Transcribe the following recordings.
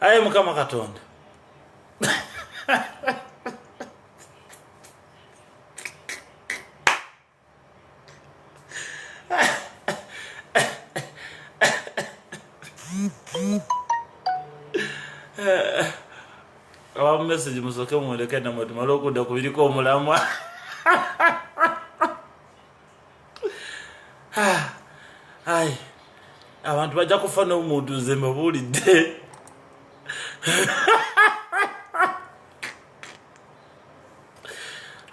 Aye mukama Katonda. Awa message musoke mweleke na moti maloko da kubiliko omulamwa. Aye. Abantu bajja kufa n'omuntu zeme bulidde.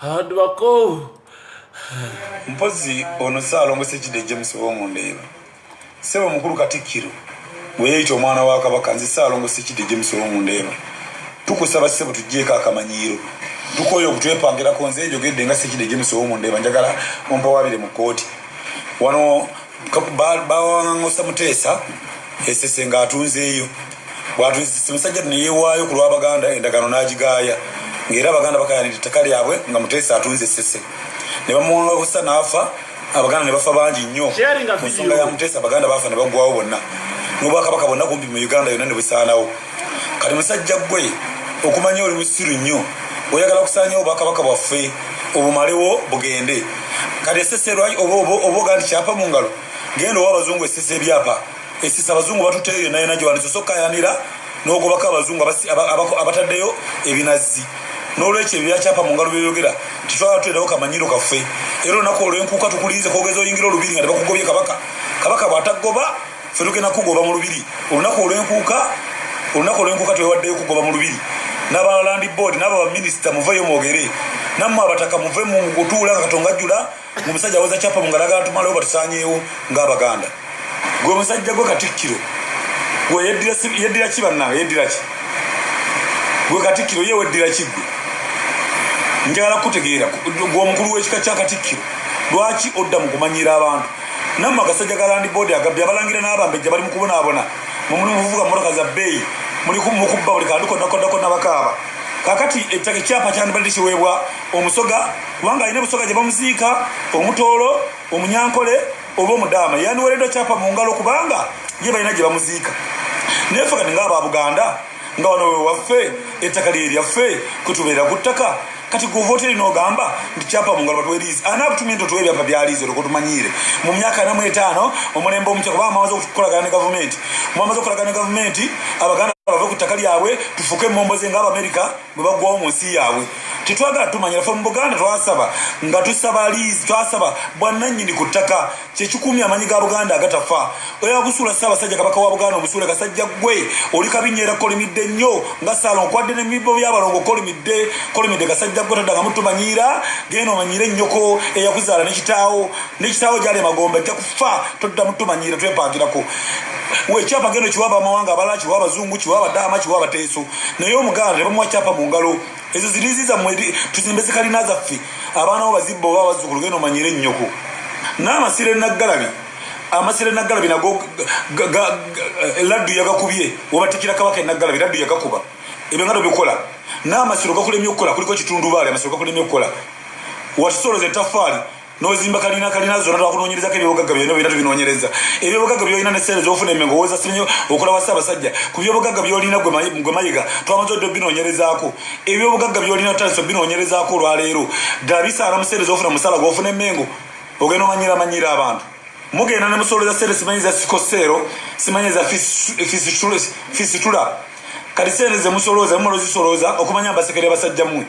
Abantu bako. Mpozi ono Ssaalongo Ssekide James Womundeba. Sebo mukulu Katikkiro. Bweyita omwana wa Kabaka nze Ssaalongo Ssekide James Womundeba. Tukusaba sebo tujjeeko akamanyiiro. Tukoye okutwepangirako nze njogedde nga Ssekide James Womundeba njagala mumpawabire mu kkooti. Wano bawangosa Muteesa esese nga atunzeeyo. Bw'atunze musajja ne yeewaayo ku lw'Abaganda endagaano n'agigaaya. Ng'era Abaganda bakayanira ettaka lyabwe nga Muteesa atunze esese. Ne bamuwangosa n'afa, Abaganda ne bafa bangi nnyo. Mu nsonga ya Muteesa Abaganda baafa ne baggwawo bonna. N'Obwakabaka bonna kumpi mu Uganda yonna ne busaanawo. Kati musajja gwe okumanya oli musiru nnyo. Oyagala kusaanyawo Obwakabaka bwaffe obumalewo bugende. Kati esese lwaki oba ogandi kyapa mu ngalo. Genda ow'Abazungu esese ebyapa. Esese Abazungu batuteeyo naye gye wandise sokkayanira n'ogobako Abazungu abataddeyo ebinazi. N'olwekyo ebyakyapa mu ngalo byeyogera titwala tuteerawo kamanyiiro kaffe. Era olunaku olw'enkuuka tukulinze kwogeza oyingira olubiri nga ne bakugobye Kabaka. Kabaka bw'atagoba ffe tugenda kugoba mu lubiri. Olunaku olw'enkuuka twewaddeyo kugoba mu lubiri. N'aba Land Board n'aba baminisita muveeyo mwogere. Nammwe abataka muve mu kutuula nga Katonda ajjula mu musajja awoza kyapa mu ngalo agala tumalewo batusaanyeewo ng'Abaganda. Gwe musajja gwe Katikkiro gwe yeddira ki bannange yeddira ki? Gwe Katikkiro ye weddira ki gwe? Njagala kutegeera gwe omukulu w'ekika kya Katikkiro lwaki odda mu kumanyiira abantu? Nammwe agasajja ga Land Board agabbi abalangira n'abambejja bali mu kubonaabona. Muli muvuga mmotoka za bbeeyi muli mukubba buli kantu konna bakaaba. Kakati ekyapa kyandibadde kiweebwa omusoga kubanga alina obusoga gye bamuziika omutoolo omunyankole oba omudaama yandiweereddwa kyapa mu ngalo kubanga ye balina gye bamuziika. Naye ffe kati ng'aba Buganda nga wano we waffe ettaka lye lyaffe kutubeera ku ttaka kati guvoteri n'ogamba nti kyapa mu ngalo batuwe liizi. Anaakutumye nti otuwe ebyapa bya liizi olwo kutumanyiire. Mu myaka 45 omulembe omupya kuba amaze okukolagana ne gavumenti. Mwamaze okukolagana ne gavumenti Abaganda bave ku ttaka lyabwe tufuke emmomboze ng'Abamerika bwe baggwawo mu nsi yaabwe. Tetwagala tumanyira ffe mu Buganda twasaba nga tusaba liizi twasaba bwannannyini ku ttaka kyekikuumya amanyi ga Buganda agatafa. Oyo abusuula Ssaabasajja Kabaka wa Buganda omusuule Kasajja gwe oli kabinyeera kolimidde nnyo nga Ssaalongo kwadde n'emibbo by'abalongo kolimidde Kasajja gwe todda nga mutumanyiira genda omanyiire ennyoko eyakuzaala n'ekitaawo gyali Emagombe ajja kufa todda mutumanyiira twepangirako. Wekyapa gendo kiwa Abamawanga abalala kiwa Abazungu kiwa Abadaama kiwa Abateeso naye Omuganda ne bamuwa kyapa mu ngalo. Ezo ziriizi zammwe tuzimbe zikalina zaffe abaana bo bazibba oba abazzukulu genda omanyiire ennyoko. N'amasiro Naggalabi amasiro Naggalabi nago laddu yagakubye obatikira Kabaka Naggalabi laddu yagakuba ebyo nga bikola. N'amasiro gakulemye okukola kuliko kitundubaali amasiro gakulemye okukola watusoloza ettaffaali n'ozimba kalina zonna twakunoonyerezako ebyobugagga byonna byonna tubinoonyereza. Ebyobugagga byolina n'essente z'ofuna emmengo owooza simenye okulaba Ssaabasajja ku byobugagga byolina gwe Mayiga twamaze odde obinoonyerezaako. Ebyobugagga byolina tutandise obinoonyerezaako olwaleero ddala bisaana mu ssente z'ofuna musala gw'ofuna emmengo ogenda omanyiira abantu. Mugenda ne musolooza ssente simanyi za sikoseero simanyi za fisitula. Kati ssente ze musolooza mumala ozisolooza okumanya abasekere basajja mmwe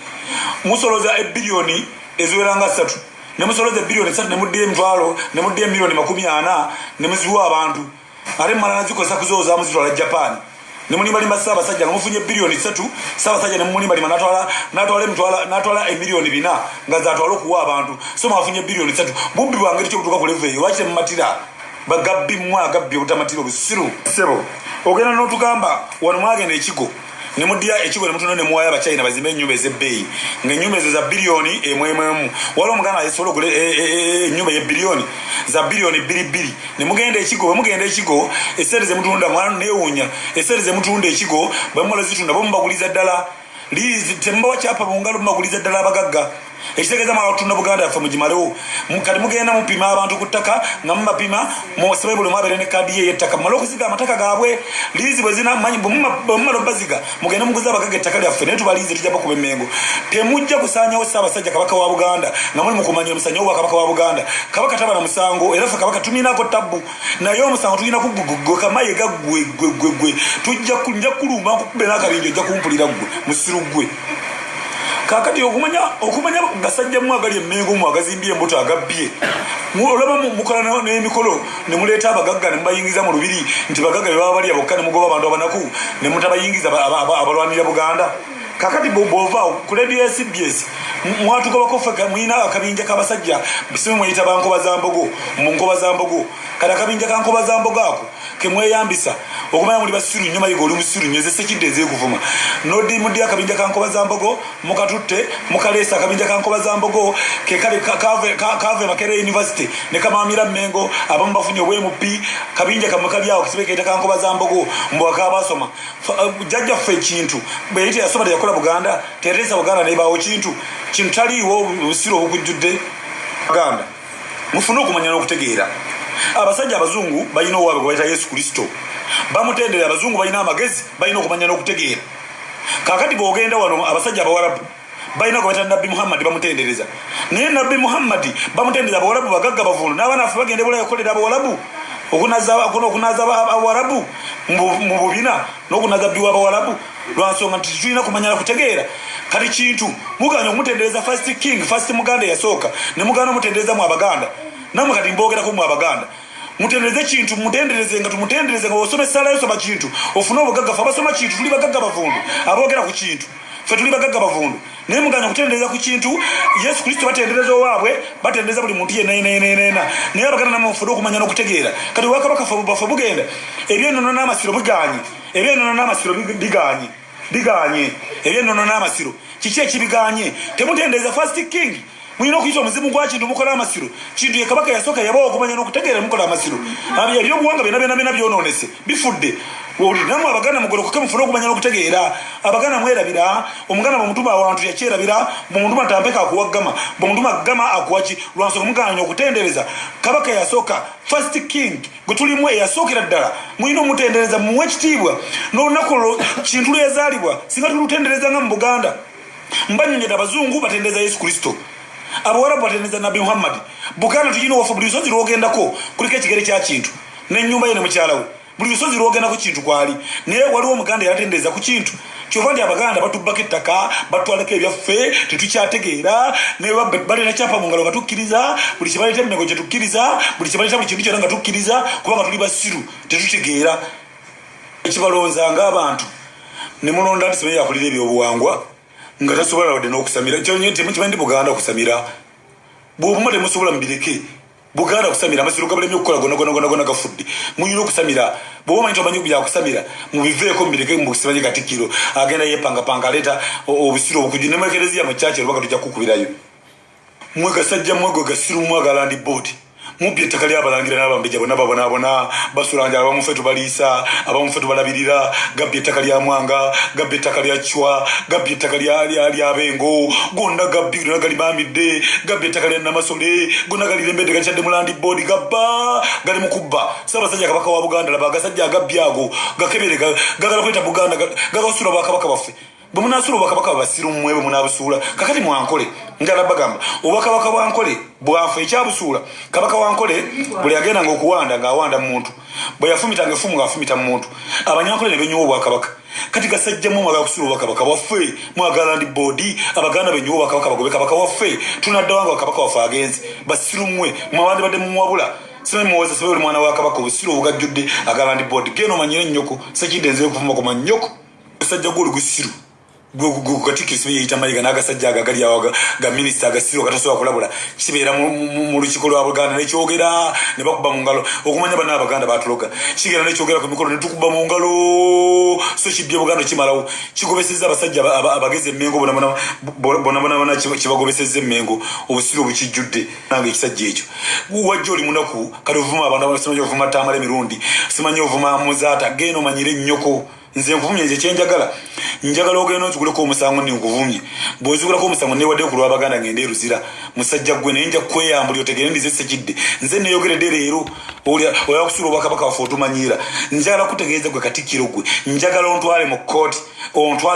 musolooza ebbiliyoni eziwera nga 3 ne musolooza ebbiliyoni 3 ne muddiyo emitwalo ne muddiyo emiliyoni 40 ne muziwa abantu ate mmala nazikozesa kuzoozaamu zitwala Japan. Ne mulimbalima Ssaabasajja nga mufunye ebbiliyoni 3 Ssaabasajja ne mumulimbalima n'atwala emiliyoni 4 nga zaatwala okuwa abantu so mwafunye ebbiliyoni 3. Bubbi bwange ekyo butuuka ku level eyo lwaki temumatira bagabbi mmwe agabbi obutamatira obusiru. Sebo ogenda n'otugamba wano mwagenda ekigo ne mudia ekigo ne mutuno ne muwaya abachina bazimbe ennyumba ez'ebbeeyi ng'ennyumba ezo za bilioni emwemwemu waliwo omuganda asobola okugula ennyumba ye bilioni za bilioni 2 ne mugenda ekigo bwe mugenda ekigo esente ze mutunda neewuunya esente ze mutunda ekigo bwe mumala zitunda bo mubaguliza ddala liizi tembawa kyapa bungalo mubaguliza ddala abagagga ekitegeeza mala otunda Buganda yaffe mugimalewo kati mugenda mupima abantu ku ttaka nga mubapima musabe buli mwabere ne kadi ye yettaka mumale okuziga amataka gaabwe liizi bwe zina manyi bwe mumala obaziga mugende muguza abagagga ettaka lyaffe naye tubaliizi tujja bakuba emmengo temujja kusaanyawo Ssaabasajja Kabaka wa Buganda nga muli mukumanya omusanyo wa Kabaka wa Buganda Kabaka taba na musango era ffe Kabaka tuminako tabbu naye omusango tulina kugwe kamaye gaggwe tujja kulumba nkukube n'akabinjo ojja kumpulira ggwe musiru ggwe kakati okumanya gasajja mwagali emmengo mwagazimbye embuto agabbye olaba mukola n'emikolo ne muleeta abagagga ne mubayingiza mu lubiri nti bagagga be baba bali abokka ne mugoba abantu abanaku ne mutabayingiza abalwanira Buganda kakati bw'ova ku radio ya CBS mwatukobako ffe mulina akabinja k'abasajja bisimu mweyita bankoba za mbogo mu nkoba za mbogo kati akabinja ka nkoba za mbogo ako ke mweyambisa okumanya muli basiru nnyo mayiga oli musiru nnyo ezesekidde ez'ekuvuma noddi muddi akabinja ka nkoba za mbogo mukatutte mukaleesa akabinja ka nkoba za mbogo ke kale kave Makerere University ne kamamira Mmengo abamu bafunye obwemupi kabinja kamwe kali awo kisibe kayita ka nkoba za mbogo mbwaka abasoma jjajja ffe ekintu bweyita yasoma teyakola Buganda teresa Buganda nebaawo kintu taliiwo obusiru obukujjudde Buganda mufune okumanya n'okutegeera abasajja abazungu balina owaabwe gwe bayita Yesu Kristo bamutendera abazungu balina amagezi balina okumanya n'okutegeera kakati bw'ogenda wano abasajja abawarabu balina gwe bayita Nabbi Muhammad bamutendereza naye Nabbi Muhammad bamutendereza abawarabu bagagga bavundu n'abaana ffe bagenda ebula yakolera abawarabu okunaza abawarabu mu bubina n'okunaza bbiwa abawarabu lwansonga nti tulina kumanya n'okutegeera kati kintu muganya okumutendereza first king first muganda eyasooka ne muganda omutendereza mu abaganda namwe kati mbogerako mu abaganda mutendereze kintu mutendereze nga tumutendereze nga osoma essala yosoma kintu ofune obugagga fe abasoma kintu tuli bagagga bavundu aboogera ku kintu fe tuli bagagga bavundu naye muganya okutendereza ku kintu Yesu Kristo batendereza owaabwe batendereza buli muntu yenna naye abaganda namwe mufune okumanya n'okutegeera kati Obwakabaka baffe bugenda eby'ennono n'amasiro biganye eby'ennono n'amasiro biganye eby'ennono n'amasiro kiki ekibiganye temutendereza first king mulina okuyita omuzimu gwa kintu mukola amasiro kintu ye Kabaka yasooka yabawo okumanya n'okutegeera mukola amasiro ebyobuwanga byonna byonoonese bifudde namwe abaganda mugolokoke mufune okumanya n'okutegeera abaganda mwerabira omuganda bw'omutuma awantu yakyerabira bw'omutuma tampeka akuwaggama bw'omutuma gama akuwaki lwansonga muganya okutendereza Kabaka yasooka first king gwe tulimu eyasookera ddala mulina omutendereza muwe ekitiibwa n'olunaku kintu lwe yazaalibwa singa tulutendereza nga mu Buganda mbanyonyera abazungu batendereza Yesu Kristo abawarabu batendereza Nabbi Muhammad Buganda tulina waffe buli lusozi lwogendako kuliko ekigere kya kintu n'ennyumba ye ne mukyala we buli lusozi lwogendako kintu kwali naye waliwo omuganda yatendereza ku kintu kyova nti abaganda batubbako ettaka batwalako ebyaffe tetukyategeera naye baleta kyapa mu ngalo nga tukkiriza buli kye baleeta emmengo kye tukkiriza buli kye baleeta buli kintu kyonna nga tukkiriza kubanga tuli basiru tetutegeera ekibalonza ng'abantu ne mulonda nti simanyi yakulira ebyobuwangwa nga tasobola wadde n'okusamira temukimanyi Buganda okusamira bw'obuma temusobola mubireke Buganda okusamira amasiro gabulemye okukola gona gafudde mulina okusamira bw'oba omanyi tomanyi byakusamira mubiveeko mubireke mubisimanyi Katikkiro agenda yepangapanga aleeta obusiru obukuju ne mwekereziya mu kyakiro lubaka tujja kukubirayo mmwe gasajja mmwe gwe gasiru mwagalandi boodi mubye ettaka ly'abalangira n'abambejja bonna babonaabona basulanja abamu ffe tubaliisa abamu ffe tubalabirira gabbye ettaka lya Mwanga gabbye ettaka lya Chwa gabbye ettaka ly'Abengo gonna gabbye gonna gali bamidde gabbye ettaka lya Namasole gonna gali lembedde gakyadde mu Land Board gabba gali mu kubba Ssaabasajja Kabaka wa Buganda laba agasajja agabbye ago gakebere gagala kweta Buganda gagasuula Bwakabaka baffe bwe munaasuula Obwakabaka babasiru mmwe bwe munaabusuula kakati mwankole njala bagamba Obwakabaka bwankole bwafe ekyabusuula Kabaka wankole buli agendanga okuwanda ng'awanda mu muntu bwe yafumitanga effumu ng'afumita mu muntu abanyankole ne benyiwa Obwakabaka kati gasajjamu mwagala kusuula Obwakabaka waffe mwagala Land Board abaganda benyiwa Obwakabaka bagobe Kabaka waffe tunaddawa nga Kabaka waffe agenze basiru mmwe mwabandi badde mumuwabula simanyi muweza sibe buli mwana wa Kabaka obusiru obugajjudde aga Land Board genda omanyire nnyoko sekidde nzeye okuvuma koma nnyoko musajja gw'oli gusiru Katikiro sibe yita mayiga nagasajja agagali awaga ga minister agasiro katasobola kulabula kibeera mu lukiko lwa Buganda nekyogera ne bakuba mu ngalo okumanya bana Abaganda batuloga kigera nekyogera ku mikolo ne tukuba mu ngalo so kibye Buganda kimalawo kigobeseza abasajja abageze Mengo bona kibagobeseza Mengo obusiro bukijjudde nange ekisajja ekyo wajja oli munaku kale ovuma abantu abasomye ovuma tamale mirundi simanyi ovuma muzata geno manyire nnyoko nze nkuvumye nze kyenjagala njagala ogenda nziguleko omusango ni nkuvumye bwozigulako omusango ne wadde ku lwa Baganda ngende eruzira musajja gwe nenja kweyambuli otegere ndize sekidde nze neyogeredde leero oya kusula obwakabaka waffe otumanyira njagala kutegeeza gwe Katikkiro gwe njagala ontwale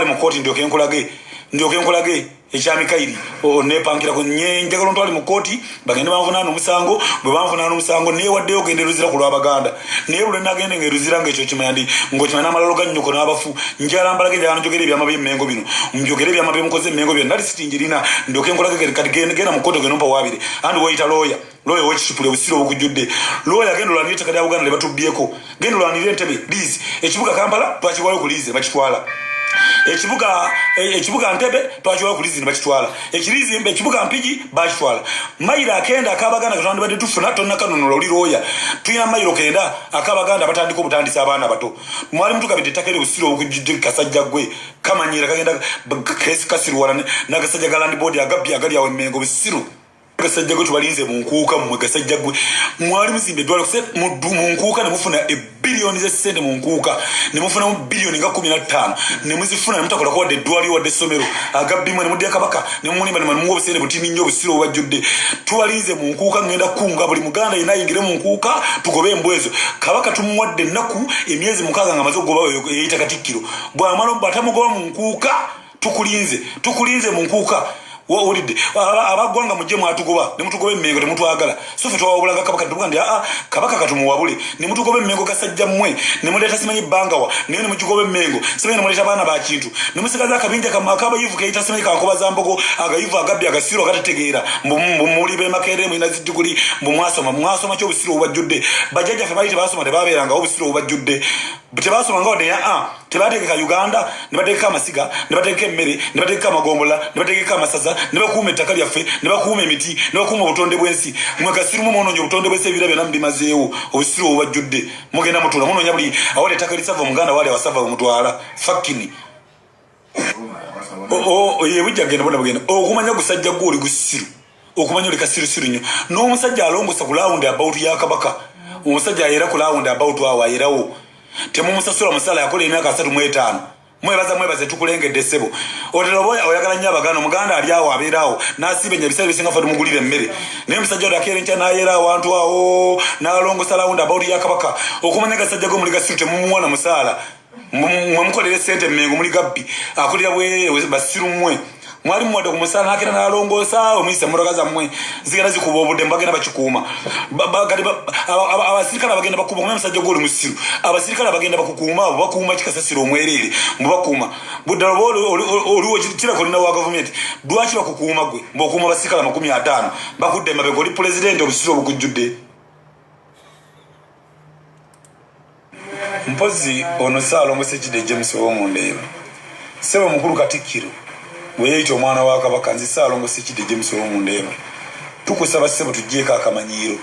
mu kooti ndyoke nkolage ekyamikairi nepankirako njagala ontwale mu kooti bagende banvunaana omusango bwe banvunaana omusango newaddeyo ogende eruzira ku lwa Baganda naye lule nagende ngaeruzira ngaekyo kimanya ndi ng'okimanya n'amalalo ga nnyoko n'abafu njagala mbalage njagala njogera ebyama by'emmengo bino njogera ebyama byemukoze emmengo bino nali sitingirina ndyoke nkolage kati genda mu kooti ogende ompa waabire andi woyita looya w'ekisupule obusiro obukujjudde looya genda olwanira ettaka lya Buganda lye batubyeko genda olwanira Entebbe liizi ekibuga Kampala twakiwaayo ku liizi bakitwala ekibuga Entebbe twakiwaayo ku liizi ne bakitwala ekibuga Mpigi bakitwala mayiro akenda ak'Abaganda ketwandibadde tufuna tonnakanonola oli looya tulina mayiro kenda ak'Abaganda batandika obutandisa abaana bato mwali mutukabidde ettaka lye obusiro obukujjudde kasajja gwe kamanyira kagenda kasirwala n'agasajja ga land board agabbi agali awo Emmengo busiro gasajja gwe tubalinze mu nkuuka mmwe gasajja gwe mwali muzimbe eddwaliro kuse mu nkuuka ne mufuna ebbiliyoni z'essente mu nkuuka ne mufunamu biliyoni nga 15 ne muzifuna ne mutakolako wadde eddwaliro wadde essomero agabbimwe ne muddeyo Kabaka ne mumulimba ne muwa obusente butini nnyo obusiro obubajjudde tubalinze mu nkuuka ngenda kunga buli Muganda yenna ayingire mu nkuuka tugobe embwezo Kabaka tumuwadde ennaku emyezi 6 nga amaze okugoba yeyita Katikkiro bw'amala batamugoba mu nkuuka tukulinze mu nkuuka wawulidde abagwanga mujje mwatugoba ne mutugoba Emmengo temutwagala so fe twawabulanga Kabaka tugandi Kabaka katumuwabule ne mutugoba Emmengo gasajja mmwe ne muleeta simanyi bangawa naye ne mukigoba Emmengo simanyi ne muleeta abaana ba kintu ne musigaza akabinja akabayivu kayita simanyi kakobaza mbogo agayivu agabbi agasiro agatetegeera muli bemakere mwina ziddukuli mwasoma ky'obusiro obubajjudde bajjajja ffe baali tebasoma tebabeeranga obusiro obubajjudde tebasoma nga wadde tebategeka Uganda ne bategeka amasiga ne bategeka emmere ne bategeka amagombola ne bategeka amasaza ne bakuuma ettaka lyaffe ne bakuuma emiti ne bakuuma obutonde bw'ensi mwe gasirumu mwonoonya obutonde bw'ensi ebira byonna mubimazeewo obusiro obubajjudde mugenda mutula munoonya buli awali ettaka lisava Omuganda waali awasava omutwala fakini bujja genda bona bugenda okumanya gusajja gwe oli gusiru okumanya oli kasirusiru nnyo n'omusajja alongosa ku lawundi about ya Kabaka omusajja ayera ku lawundi about awo ayerawo temumusasula musala yakola emyaka 35 mwebaze tukulengedde ssebo otero boya oyagala nnyo Abaganda Omuganda ali awo abeerawo n'asiba ebisale bisinga ffe tumugulira emmere naye musajja oyo akeera enkya n'ayera awantu awo n'alongosa lawundi about ya Kabaka okumanya gasajja go muli gasiru temumuwa na musaala mwemukolera essente Emmengo muli gabbi akulira bwereere basiru mmwe mwali muwadde ku musaala n'akera n'alongoosa omuyisa emmotoka zammwe zigenda zikuba obudde mbagenda bakikuuma abasirikale abagenda bakuuma kumanya musajja gw'oli musiru abasirikale abagenda bakukuuma abo bakuuma kikasasiro omwereere mubakuuma buddala oliwo kirako olina wa gavumenti lwaki bakukuuma gwe mb'okuuma abasirikale 50 bakudde emabega oli pulezidenti obusiro obukujjudde mpozi ono Ssaalongo Ssekidde James Owomundeeba ssebo mukulu Katikkiro weyita omwana wa Kabaka nzi Ssaalongo Ssekidde James Owomundeeba tukusaba ssebo tuggyeko akamanyiiro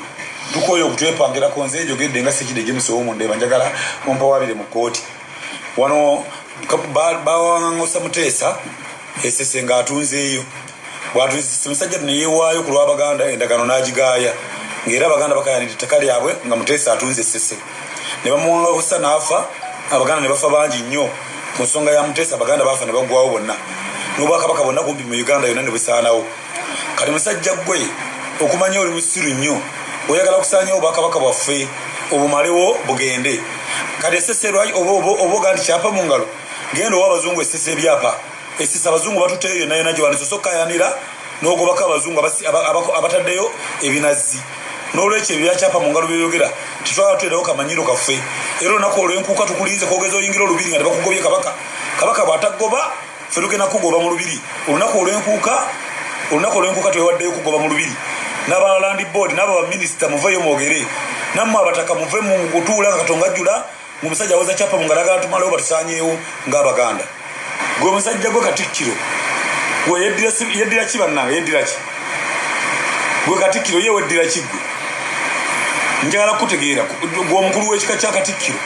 tukoye okutwepangirako nze njogedde nga Ssekidde James Owomundeeba njagala ompa waabire mu kooti wano bawangosa Muteesa esese ng'atunzeeyo bw'atunze musajja ne yeewaayo ku lwa Baganda endagano n'agigaaya ng'era Abaganda bakayanira ettaka lyabwe nga Muteesa atunze esese ne bamuwangosa n'afa Abaganda ne bafa bangi nnyo ku nsonga ya Muteesa Abaganda baafa ne baggwawo bonna n'Obwakabaka bonna kumpi mu Uganda yonna ne busaanawo kati musajja gwe okumanya oli musiru nnyo oyagala okusaanyawo Obwakabaka bwaffe obumalewo bugende kati esese oba oga nti kyapa mu ngalo genda owa Abazungu esese ebyapa esese Abazungu batuteeyo yonna yonna gyewandisa sokkayanira n'ogobako Abazungu abataddeyo ebinazi n'olwekyo ebyakyapa mu ngalo byeyogera tetwala tuleerawo kamanyiiro kaffe era olunaku olw'enkuuka tukulinze kwogeza oyingira olubiri nga tebakugobye Kabaka bw'atagoba ffe tugenda kugoba mu lubiri olunaku olw'enkuuka twewaddeyo kugoba mu lubiri n'aba land board n'aba baminisita muveeyo mwogere nammwe abataka muve mu kutuula nga Katonga ajjula mu musajja awoza kyapa mu ngalo agala tumalewo batusaanyeewo ng'Abaganda gwe musajja gwe Katikkiro gwe yeddira ki bannange yeddira ki gwe Katikkiro ye weddira ki gwe njagala kutegeera gwe omukulu w'ekika kya Katikkiro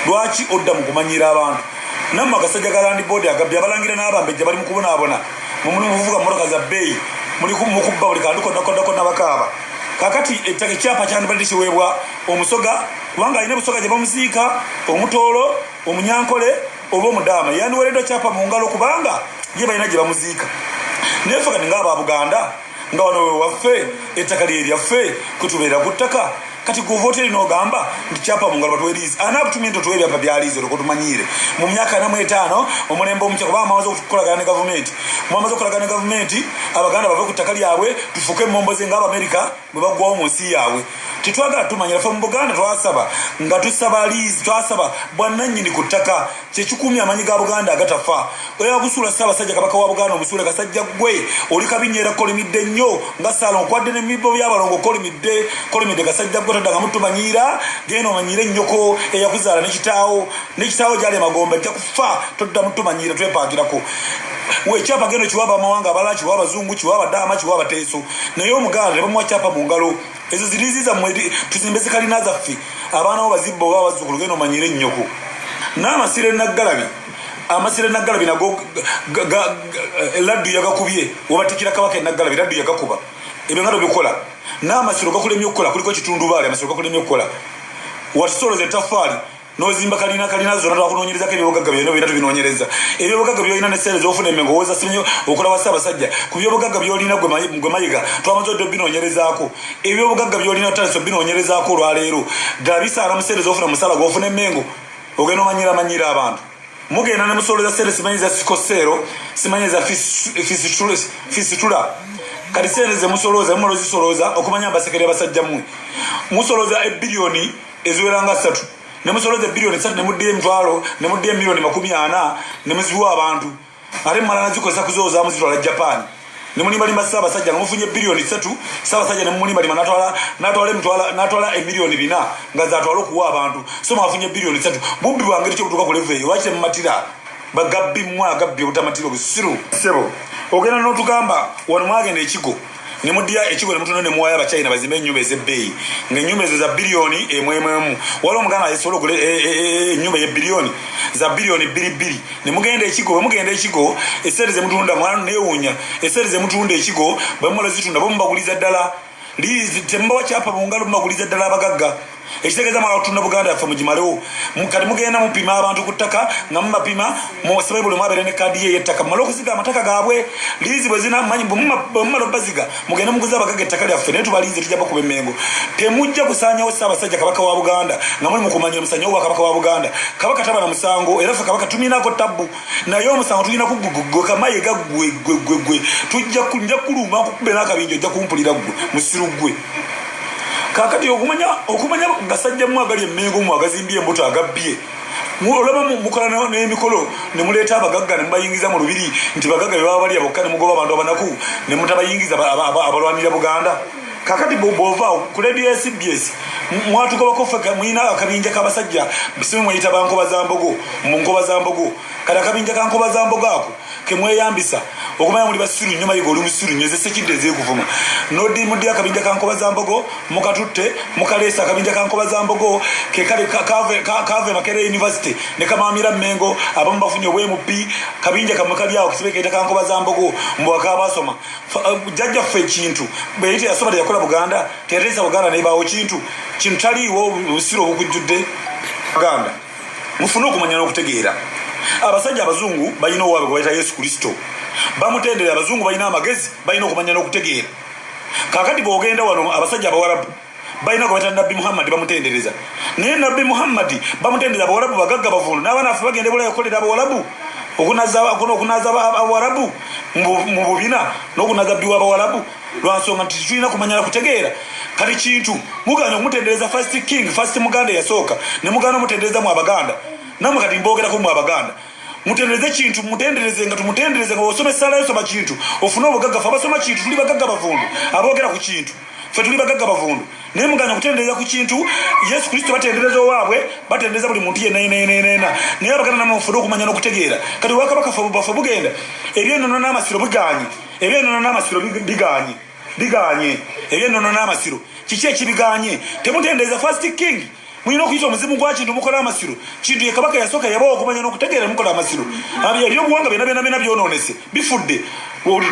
lwaki odda mu kumanyira abantu namwe agasajja ga Land Board agabbi abalangira n'abambejja bali mu kubonaabona mumuli muvuga mmotoka za bbeeyi muli mukubba buli kantu konna bakaaba kakati ettaka ekyapa kyandibadde kiweebwa omusoga kubanga alina busoga gye bamuziika omutoolo omunyankole oba omudaama yandiweereddwa kyapa mu ngalo kubanga ye balina gye bamuziika naye ffe kati ngaaba Buganda nga wano wewaffe ettaka lye lyaffe kwetubeera ku ttaka kati guvoteri n'ogamba nti kyapa mu ngalo batuweeriize anaakutumye nti otuwe ebyapa byaliize olwo kotumanyire mu myaka 45 omulembe omukya kuba mwamaze okukolagana ne gavumenti mwamaze okukolagana ne gavumenti Abaganda bave ku ttaka lyabwe tufuuke emmomboze ng'Abamerika bwe baggwawo mu nsi yaabwe tetwagala tumanyira ffe mu Buganda twasaba nga tusaba liizi twasaba bwannannyini ku ttaka kyekikuumya amanyi ga Buganda agatafa oya busuula Ssaabasajja Kabaka wa Buganda omusuule kasajja gwe oli kabinyeera kolimidde nnyo nga Saalongo kwadde n'emibbo by'abalongo kolimidde kasajja gwe todda nga mutumanyira genda omanyire ennyoko eyakuzaala nekitaawo gyali Magombe ajja kufa todda mutumanyira twepaakirako wekyapa gendo kiwa bamawanga abalala kiwa abazungu kiwa abadaama kiwa abateeso naye Omuganda tebamuwa kyapa mu ngalo ezo ziriizi zammwe tuzimbe zikalina zaffe abaana bo bazibba oba abazzukulu genda omanyire ennyoko n'amasiro enaggalabi nago laddu yagakubye obatikira Kabaka enaggalabi laddu yagakuba ebyo nga tobikola n'amasiro gakulemye okukola kuliko ekitundubaali amasiro gakulemye okukola watusoloza ettafaali nozimba kalina zonna twakunoonyerezako ebyobugagga byonna byonna tubinoonyereza ebyobugagga byolina n'esente z'ofuna emmengo owooza simenye okola wa Ssaabasajja ku byobugagga byolina gwe Mayiga twamaze odde obinoonyerezaako ebyobugagga byolina otandise obinoonyerezaako olwaleero ddala bisaana mu sente z'ofuna musala gw'ofuna emmengo ogenda omanyira abantu mugenda ne musoloza sente simanyi za Sikosero simanyi za Fisitula kati sente ze musolooza mumalo zisolooza okumanya abasekere basajja mmwe musolooza ebbiliyoni eziweranga 3 ne musolooza ebbiliyoni 3 ne muddiyo emitwalo ne muddiyo emiliyoni 40 ne muziwa abantu ate mmala nazikozesa kuzoozaamu zitwala Japan ne mulimbalimba Ssaabasajja nga mufunye ebbiliyoni 3 Ssaabasajja ne mumulimbalima n'atwala emiliyoni 4 nga zaatwala okuwa abantu so mwafunye ebbiliyoni 3 bubbi bwangeri kyobutuuka ku level eyo lwaki temumatira bagabbi mmwe agabbi obutamatira obusiru sebo ogenda n'otugamba wano mwagenda ekigo ne muddiya ekigo ne mutuno ne muwaya Abachina bazimbe ennyumba ez'ebbeeyi ng'ennyumba ezo za biliyoni emwemu waliwo Omuganda asobola okugula ennyumba y'ebbiliyoni za biliyoni 2 ne mugenda ekigo bwe mugenda ekigo esente ze mutunda mwana neewuunya esente ze mutunda ekigo bwe mumala zitunda bo mubaguliza ddala liizi temubawa kyapa mu ngalo mubaguliza ddala abagagga ekitegeeza mwala okutunda Buganda yaffe mugimalewo kati mugenda mupima abantu ku ttaka nga mubapima musabe buli mwabeere ne kaadi ye y'ettaka mumale okuziga amataka gaabwe liizi bwe zinamanyi bwemumala obbaziga mugenda muguza abagagga ettaka lyaffe naye tubaliizi tujja kuba emmengo temujja kusaanyawo Ssaabasajja Kabaka wa Buganda nga muli mukumanyira musanyawo bwa Kabaka wa Buganda Kabaka taba na musango era ffe Kabaka tuminako tabbu naye omusango tulina kugwe Kamayiga gwe tujja kuluma nkukube n'akabinja ojja kumpulira gwe musiru gwe kakati okumanya gasajja mu agali emmengo mu agazimbye embuto agabbye olaba mukola n'emikolo ne muleeta abagagga ne mubayingiza mu lubiri nti bagagga bye baba balya bokka ne mugoba abantu abanaku ne mutabayingiza abalwanira Buganda kakati bw'ova ku leediyo ya CBS mwatugobako ffe mulina akabinja k'abasajja simu mweyita bankoba za mbogo mu nkoba za mbogo kati akabinja ka nkoba za mbogo ako ke mweyambisa okumanya muli basiru nnyo Mayiga oli musiru nnyo ezesekidde ezeekuvuma muddi akabinja ka nkoba za mbogo mukatutte mukaleesa akabinja ka nkoba za mbogo ke kale kave Makerere University ne kamaamira Mmengo abamu bafunye obwemupi kabinja kamwe kali awo kisibe keeta ka nkoba za mbogo mbwaka basoma jjajjaffe ekintu bweyite yasoma teyakola Buganda teyateesa Buganda nebaawo kintu taliiwo obusiru obukujjudde Buganda mufune okumanya n'okutegeera abasajja abazungu balina owaabwe gwe bayita Yesu Kristo bamutenderera abazungu balina amagezi balina okumanya n'okutegeera kakati bw'ogenda wano abasajja abawarabu balina gwe bayita Nabbi Muhammad bamutendereza naye Nabbi Muhammad bamutendereza abawarabu bagagga bavundu n'abaana affe bagenda ebulayo okukolera abawarabu okunaza abawarabu mu bubina n'okunaza bbi w'abawarabu lwansonga nti tulina kumanya kutegeera kati kintu muganya okumutendereza first Muganda eyasooka ne muganda omutendereza mu Abaganda namwe kati mbogerako mu Abaganda mutendereze kintu mutendereze nga tumutendereze nga osoma essala yosoma kintu ofune obugagga fe abasoma kintu tuli bagagga bavundu aboogera ku kintu fe tuli bagagga bavundu naye muganya kutendereza ku kintu Yesu Kristo batendereza owaabwe batendereza buli muntu yenna naye abaganda namufuda okumanya n'okutegeera kati wakabaka bafa bugenda ebyenono n'amasiro biganye ebyenono n'amasiro biganye ebyenono n'amasiro kiki ekibiganye temutendereza first king mulina okuyita omuzimu gwa kintu mukola amasiro kintu ye kabaka yasooka yabawo okumanya n'okutegeera mukola amasiro ebyobuwanga byonna byonoonese bifudde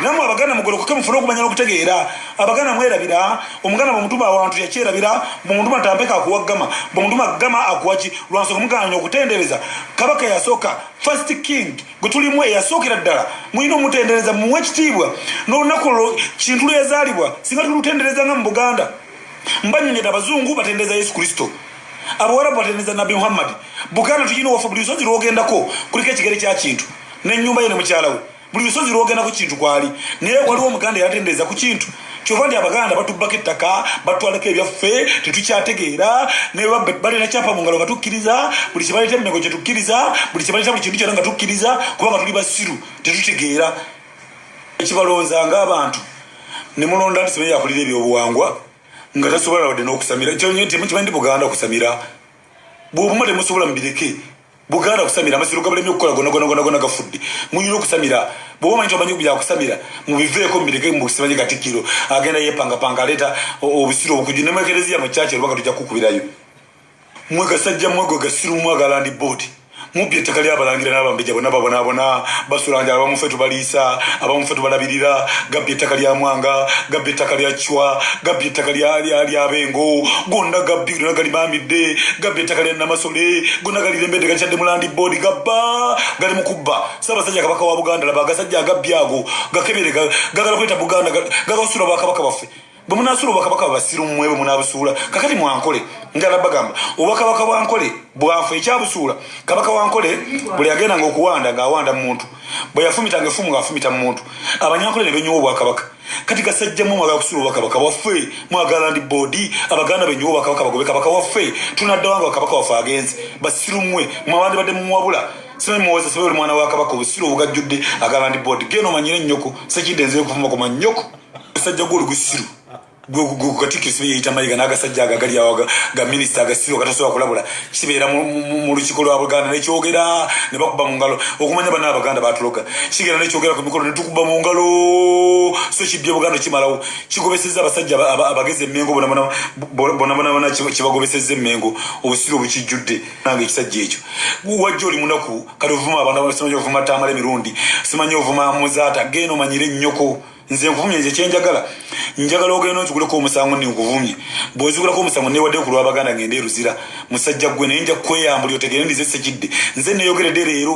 namu abaganda mugolokoke mufune okumanya n'okutegeera abaganda mwerabira omuganda bwomutuma awantu yakyerabira bwomutuma tampeka akuwagama bwomutuma gama akuwaki lwansonga muganya okutendereza kabaka yasooka first king gwe tulimu eyasookera ddala mulina omutendereza muwe ekitiibwa n'olunaku kintu lweyazaalibwa singa tulutendereza nga mu Buganda mbanyonyeta abazungu batendereza Yesu Kristo abawarabu batendereza Nabi Muhammad Buganda tulina wafe buli lusozi lwogendako kuliko ekigere kya kintu n'ennyumba ye ne mukyala we buli lusozi lwogendako kintu kwali naye waliwo omuganda yatendereza ku kintu kyova ndi abaganda batubbako ettaka batwalako ebyaffe tetukyategeera naye balina kyapa mu ngalo nga tukkiriza buli kye baleeta emmengo kye tukkiriza buli kye baleeta buli kintu kyonna nga tukkiriza kubanga tuli basiru tetutegeera ekibalonzanga abantu ne mulonda nti simanyi yakulira ebyobuwangwa nga tasobola wadde n'okusamira temukimanyi ndi Buganda okusamira bw'obuma temusobola mubireke Buganda kusamira amasiro gabalemi okukola gonna gafudde mulina okusamira bw'oba manyi tomanyi byakusamira mubiveeko mubireke mubisimanyi Katikkiro agenda yepangapanga aleeta obusiro obukuju ne mwekereziya mu kyaki olubanga tujja kukubirayo mmwe gasajja mmwe gasiru mwagala ndi boodi mubye ettaka lyabalangira n'abambejja bonna babonaabona basulanja abamuffe tubaliisa abamuffe tubalabirira gabbye ettaka lya Mwanga gabbye ettaka lya Chwa gabbye ettaka lya Bengo gonna gabbye gonna gali bambidde gabbye ettaka lya Namasole gonna gali lembedde gakyadde mu Land Board gabba gali mu kubba Ssaabasajja Kabaka wa Buganda laba agasajja agabbye ago gakebere gagala kweta Buganda gagawusula bakabaka baffe bwe munaasula obwakabaka basiru mmwe bwe munaabusuula kakati mwankole njala bagamba obwakabaka bwankole bwafe ekyabusuula kabaka wankole buli agendanga okuwanda ng'awanda mu muntu bwe yafumitanga effumu ng'afumita mu muntu abanyankole ne benyiwa obwakabaka kati gasajjamu mwagala kusuula obwakabaka waffe mwagala Land Board abaganda benyiwa obwakabaka bagobe kabaka waffe tunaddawa nga bakabaka waffe agenze basiru mmwe mwabandi badde mumuwabula simanyi muwoza sibe buli mwana wa kabaka obusiru obugajjudde agala Land Board genda omanyire nnyoko sekidde nzire kuvuma koma nnyoko gasajja gwoli gusiru Katikkiro sibe yeyita mayiga n'agasajja agagali awo ga minisita agasiru agatasobola kulabula kibeera mu lukiiko lwa Buganda nekyogera ne bakuba mu ngalo okumanya bana abaganda batuloga kigera nekyogera ku mikolo ne tukuba mu ngalo so kibbye Buganda kimalawo kigobesezza abasajja abageze emmengo bonabona kibagobesezza emmengo obusiru obukijjudde nange ekisajja ekyo wajja oli munaku kale ovuma abantu abamanyi ovuma Tamale emirundi simanyi ovuma Muzaata genda omanyire nnyoko nze nkuvumye nze kyenjagala njagala ogenda nziguleko omusango ni nkuvumye bw'ozigulako omusango neewadde ku lw'abaganda ngende eruzira musajja gwe naye nja kweyambula otegere ndize sekidde nze neeyogeredde leero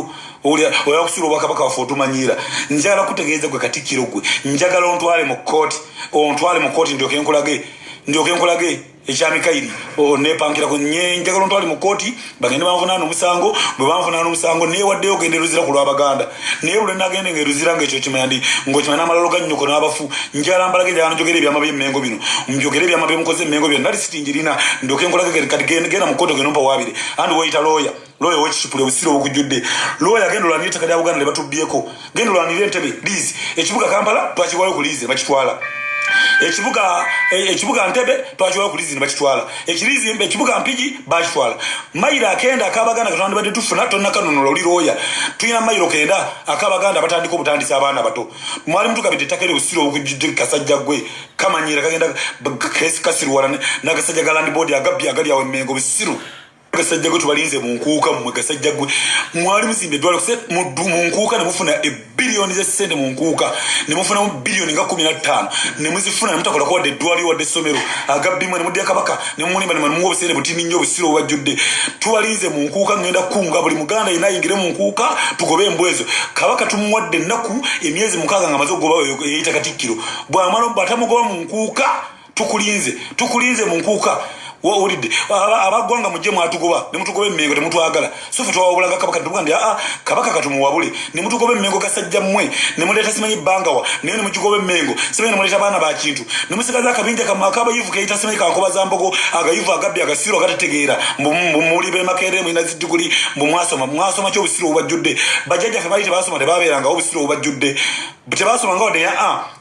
oya kusuula obwakabaka waffe otumanyiira njagala kutegeeza gwe Katikkiro gwe njagala ontwale mu kkooti ndyoke nkulage ekyamikairi nepankirako njagala ontwale mu kkooti bagende banvunaana omusango bwe banvunaana omusango neewaddeyo ogende eruzira ku lw'abaganda naye lwe nagende ng'eruzira ng'ekyo kimanya ng'okimanya n'amalalo ga nnyoko n'abafu njagala mbalage njagala njogera ebyama by'emmengo bino njogera ebyama byemukoze emmengo bino nali sitingirina ndyoke nkulage kati genda mu kkooti ogenda ompa waabire andi woyita looya wekikipule obusiru obukujjudde looya genda olwanire ettaka lya Buganda ne batubbyeko genda olwanire Entebbe liizi ekibuga Kampala twakiwayo ku liizi ne bakitwala ekibuga Ntebbe twakiwayo ku liizi ne bakitwala ekibuga Mpigi bakitwala mayiro akenda ak'abaganda katwandibadde tufuna tonnakanonola oli looya tulina mayiro kenda ak'abaganda batandika obutandisa abaana bato mwali mutukabidde ettaka ly'obusiru obukujjudde kasajja gwe kamanyiira kagenda kasirwala n'agasajja ga Land Board agabbye agali awo emmengo busiru gasajja gwe tubalinze mu nkuuka mmwe gasajja gwe mwali muzimba eddwaliro mu nkuuka ne mufuna ebbiliyoni z'essente mu nkuuka ne mufunamu biliyoni nga 15 ne muzifuna ne mutakola kuwadde eddwaliro wadde essomero agabbimwe ne muddeyo kabaka ne mumulimba ne muwa obuseere butini nnyo obusiru obubajjudde tubalinze mu nkuuka ngenda kunga buli muganda yenna ayingire mu nkuuka tugobe embwezo kabaka tumuwadde ennaku emyezi 6 nga amaze okugoba yeyita Katikkiro bw'amala bw'atamugoba mu nkuuka tukulinze mu nkuuka ulidde abagwanga mujje mwatugoba ne mutugoba emmengo temutwagala sofe twawabulaga kabaka tugandi kabaka katumuwabule ne mutugoba emmengo gasajja mmwe ne muleeta simanyi bangawa naye ne mukigoba emmengo simanyi ne muleeta abaana ba kintu ne musigaza akabinja kamakaba yivu kayita simanyi kankoba za mbogo agayivu agabbi agasiro agategeera muli be makere mwina zidduguli mwasoma ky'obusiro obajjudde bajjajja fe bali tebasoma tebabeeranga obusiro obajjudde tebasoma nga wadde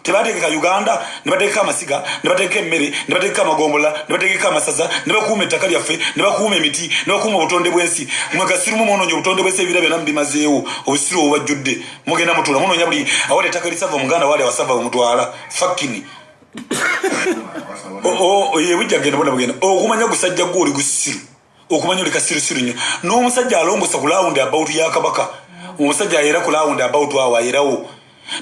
tebategeka Uganda ne bategeka amasiga ne bategeka emmere ne bategeka amagombola ne bategeka amasaza ne bakuuma ettaka lyaffe ne bakuuma emiti ne bakuuma obutonde bw'ensi mwegasirumu munoonye obutonde bw'ensi ebira byonna mubimazeewo obusiro obajjudde mugenda mutuula munoonya buli awali ettaka lisava omuganda wali awasava omutwala fakini ye bujja genda bona bugenda okumanya gusajja gwe oli gusiru okumanya oli kasirusiru nnyo n'omusajja alongosa ku lawundi about ya kabaka omusajja ayera ku lawundi about awo ayerawo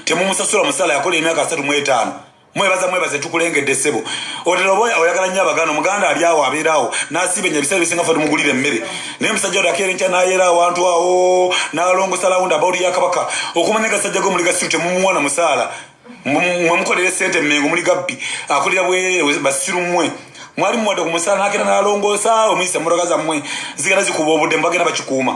temumusasula musala yakola emyaka 35 mwebaze tukulengedde ssebo otero boya oyagala nnyo abaganda omuganda ali awo abeeraawo n'asiibenya ebiseera bisinga ffe tumugulira emmere naye musajja oyo akeera enkya n'ayeera awantu awo n'alongosa lawundi about ya kabaka okumanya gasajja gwe muli gasiru temumuwa na musaala mwemukolere ssente emmengo muli gabbi akolera bwereere basiru mmwe mwali muwadde ku musaala n'akeera n'alongoosa omuyisa emmotoka zammwe zigenda zikuba obudde mubagenda bakikuuma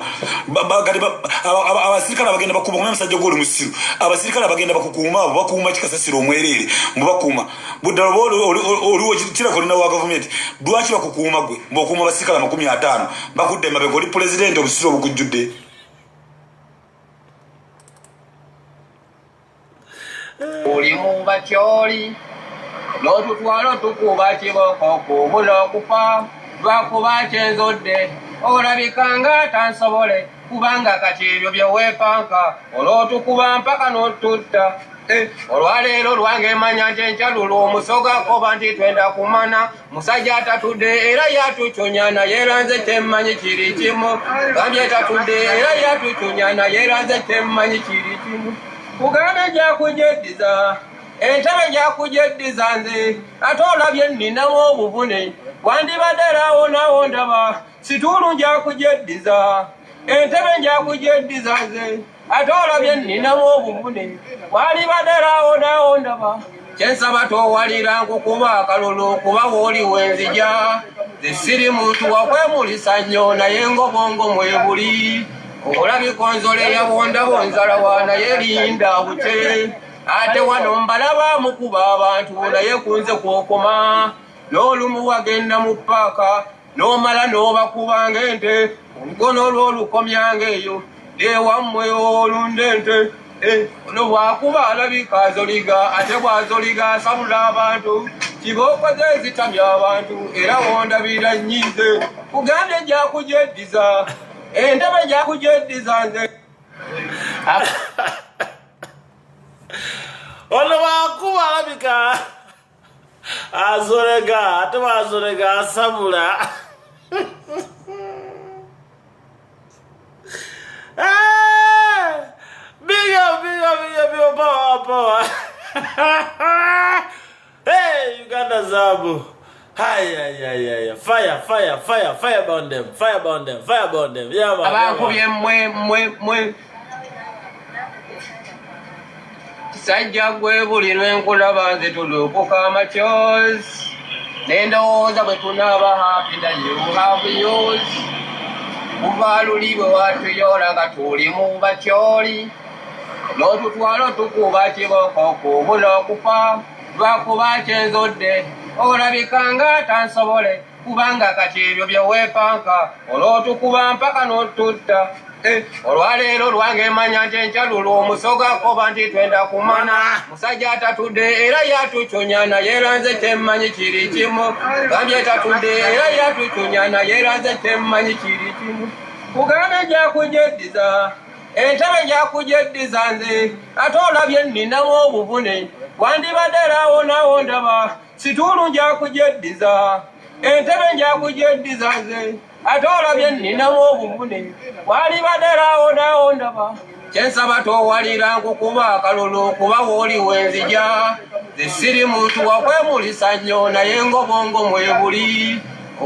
abasirikale abagenda bakuuma kumanya musajja gw'oli musiru abasirikale abagenda bakukuuma abo bakuuma kikasasiro omwereere mubakuuma buddala oliwo kirako olina wa gavumenti lwaki bakukuuma gwe mb'okuuma abasirikale 50 bakudde emabega oli pulezidenti obusiru obukujjudde oli mu bakyoli n'otutwala tukuba kiboko kubula okufa lwakuba kyenzodde olabikanga tansobole kubanga kati ebyo byeweepanka olw'otukuba mpaka n'otutta olwaleero lwange manya nti enkyalulo omusoga koba nti twenda kumana musajja atatudde era yatuconya naye ranze temmanyi kiri kimu gambye tatudde era yatuconya naye ranze temmanyi kiri kimu kugambe njakujeddiza entebe njakujeddiza nze ate olabye nninamu obuvune wandibadde raawo naawo ndaba situulu njakujeddiza entebe njakujeddiza nze ate olabye nninamu obuvune wandibadde raawo naawo ndaba kyensaba towalira nkukuba akalulu kuba wooli wenzija ze siri muntu wakwemulisa nnyo naye ngobongo mwebuli olabikonzole yabondabonzalawa naye linda bute ate wano mbalaba mukuba abantu naye kunze kwokoma n'olumu wagenda mu paaka n'omala n'obakubanga ente olugono olw'olukomyanga eyo ewammwe olunda ente ono bwakuba alabika azoliga ate bwazoliga asabula abantu kibokoze ezitamya abantu era wondabira nnyize kugambye njakujeddiza entebe njakujeddiza nze ono bwakuba alabika azolega ate bwazolega asabula big power hey Uganda Zabu fire burn them yeah man abakubye mwe sajja gwe buli lwenkulaba nze tuluukuka amacyozi nendowooza bwe tunaaba happy that you have yours kuva luli bwe watuyoola nga tuli mu bakyoli n'otutwala tukuba kiboko kubula okufa lwakuba kyenzodde olabikanga tansobole kubanga kati ebyo byeweepanka olw'otukuba mpaka n'otutta olwaleero lwange manya nti enkyalulo omusoga koba nti twenda kumana musajja atatudde era yatuconya naye ranze temmanyi kiri kimu gambye tatudde era yatuconya naye ranze temmanyi kiri kimu kugambe njakujeddiza entebe njakujeddiza nze ate olabye nninamu obuvune wandibadde raawo naawo ndaba situulu njakujeddiza entebe njakujeddiza nze ate olabye nninamu obuvune walibadde raawo naawo ndaba kyensaba towalira nkukuba akalulu kuba wooli wenzija ze siri muntu wakwemulisa nnyo naye ngobongo mwebuli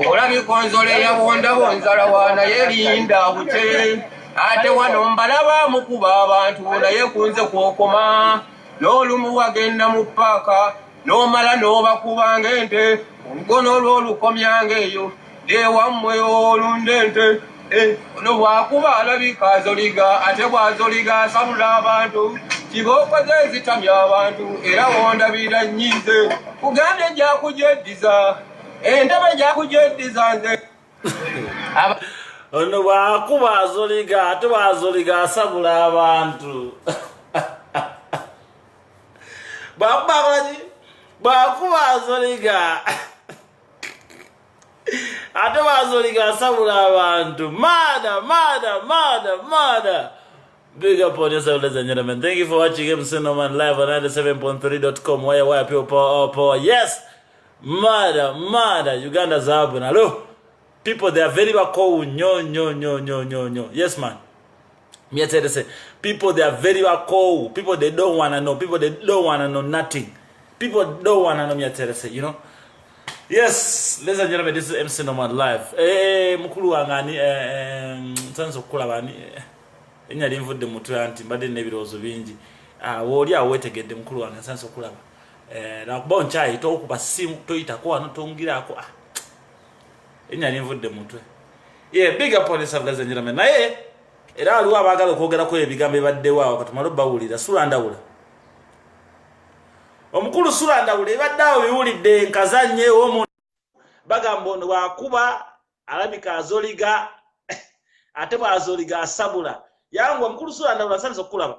olabikonzole yabondabonzalawa naye linda bute ate wano mbalaba mukuba abantu naye kunze kwokoma n'olumu wagenda mu paaka n'omala n'obakubanga ente olugono olw'olukomyanga eyo ewammwe olunda ente ono bw'akuba alabika azoliga ate bw'azoliga asabula abantu kibokoze ezitamya abantu era wondabira nnyize kugambye gyakujeddiza entebe gyakujeddiza nze ono bw'akuba azoliga ate bw'azoliga asabula abantu bw'akuba azoliga ate bw'azoliga asabula abantu. Mada. Big up on yourself, ladies and gentlemen. Thank you for watching MC Norman live on 97.3.com. Why people power. Yes, mada. Uganda's album. Hello, people. They are very cool. No. Yes, man. Me tell you say, people they are very cool. People they don't wanna know. People they don't wanna know nothing. People don't wanna know. Me tell you say, you know. Yes, ladies and gentlemen, this is MC Norman live. Mukulu wangani sanso kula bani. Inyali mvudde mutwe anti mbadde n'ebirozo bingi woli awetegedde mukulu wange sanso kulaba nakuba nchayi tokuba simu toyitako wano tongirako inyali mvudde mutwe big up on yourself, ladies and gentlemen. Naye era waliwo abaagala okwogerako ebigambo ebaddewo awo katumale bawulira Sula Ndawula omukulu Sula Ndawula ebadde awo biwulidde nkazannye omuntu bagamba ono bwakuba alabika azoliga ate bw'azoliga asabula yangu omukulu Sula Ndawula sanso kulaba